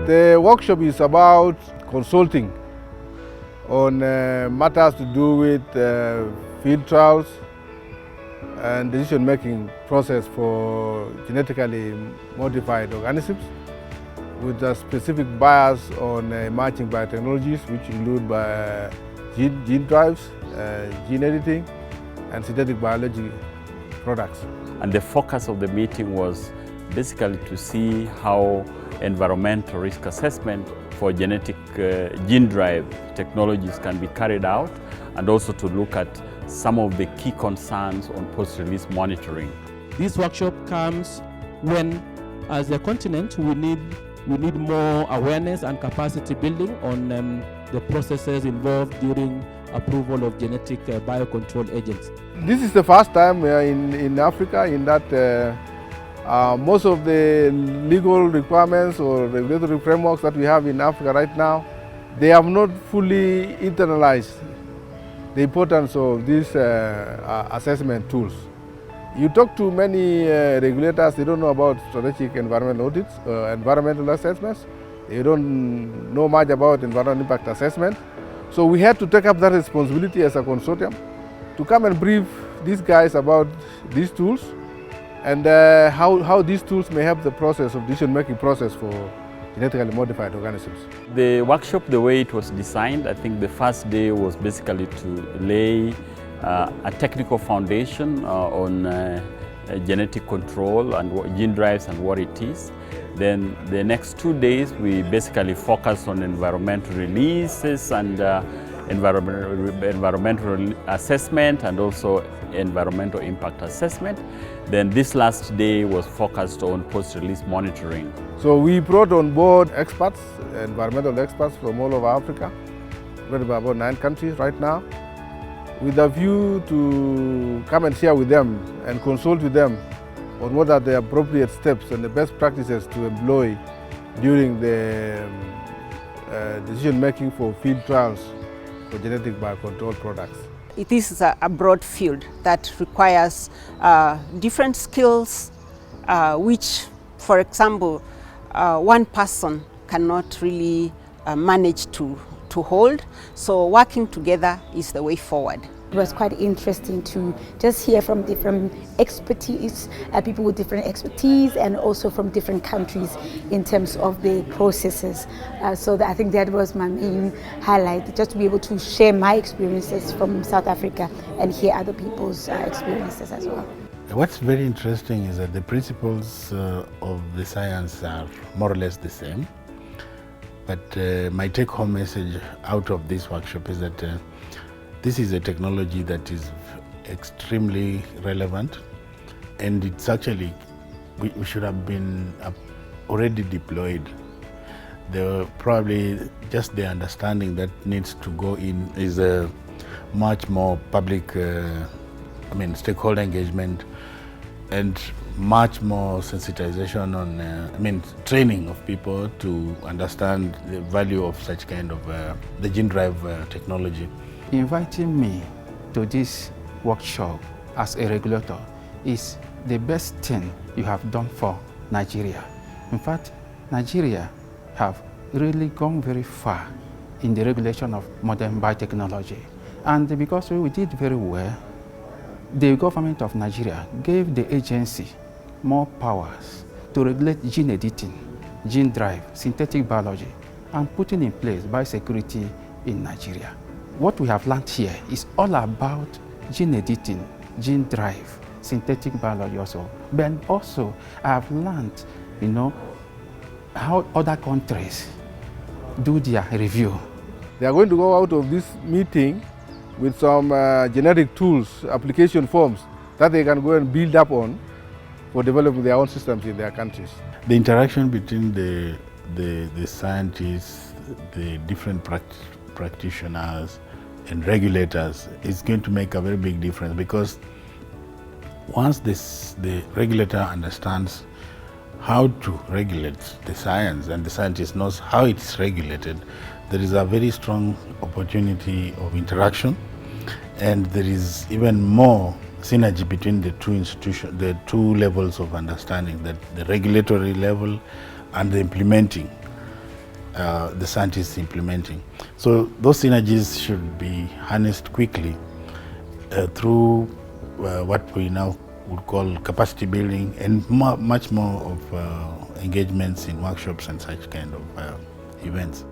The workshop is about consulting on matters to do with field trials and decision-making process for genetically modified organisms, with a specific bias on emerging biotechnologies, which include gene drives, gene editing, and synthetic biology products. And the focus of the meeting was basically to see how environmental risk assessment for genetic gene drive technologies can be carried out, and also to look at some of the key concerns on post-release monitoring. This workshop comes when, as a continent, we need more awareness and capacity building on the processes involved during approval of genetic biocontrol agents. This is the first time in Africa in that most of the legal requirements or regulatory frameworks that we have in Africa right now, they have not fully internalized the importance of these assessment tools. You talk to many regulators, they don't know about strategic environmental audits, environmental assessments. They don't know much about environmental impact assessment. So we had to take up that responsibility as a consortium to come and brief these guys about these tools and how these tools may help the process of decision-making process for genetically modified organisms. The workshop, the way it was designed, I think the first day was basically to lay a technical foundation on genetic control and gene drives and what it is. Then the next 2 days we basically focused on environmental releases and environmental assessment and also environmental impact assessment. Then this last day was focused on post-release monitoring. So we brought on board experts, environmental experts from all over Africa, about 9 countries right now, with a view to come and share with them and consult with them on what are the appropriate steps and the best practices to employ during the decision-making for field trials for genetic biocontrol products. It is a broad field that requires different skills, which, for example, one person cannot really manage to hold. So working together is the way forward. It was quite interesting to just hear from different expertise, people with different expertise, and also from different countries in terms of the processes. So I think that was my main highlight, just to be able to share my experiences from South Africa and hear other people's experiences as well. What's very interesting is that the principles of the science are more or less the same. But my take-home message out of this workshop is that this is a technology that is extremely relevant, and it's actually, we should have been already deployed. There probably just the understanding that needs to go in is a much more public, stakeholder engagement, and much more sensitization on, training of people to understand the value of such kind of the gene drive technology. Inviting me to this workshop as a regulator is the best thing you have done for Nigeria. In fact, Nigeria have really gone very far in the regulation of modern biotechnology. And because we did very well, the government of Nigeria gave the agency more powers to regulate gene editing, gene drive, synthetic biology, and putting in place biosecurity in Nigeria. What we have learned here is all about gene editing, gene drive, synthetic biology also. But also, I have learned, how other countries do their review. They are going to go out of this meeting with some genetic tools, application forms that they can go and build up on for developing their own systems in their countries. The interaction between the scientists, the different practitioners and regulators is going to make a very big difference, because once the regulator understands how to regulate the science and the scientist knows how it's regulated, there is a very strong opportunity of interaction, and there is even more synergy between the two institutions, the two levels of understanding, that the regulatory level and the implementing. the scientists implementing. So those synergies should be harnessed quickly through what we now would call capacity building and much more of engagements in workshops and such kind of events.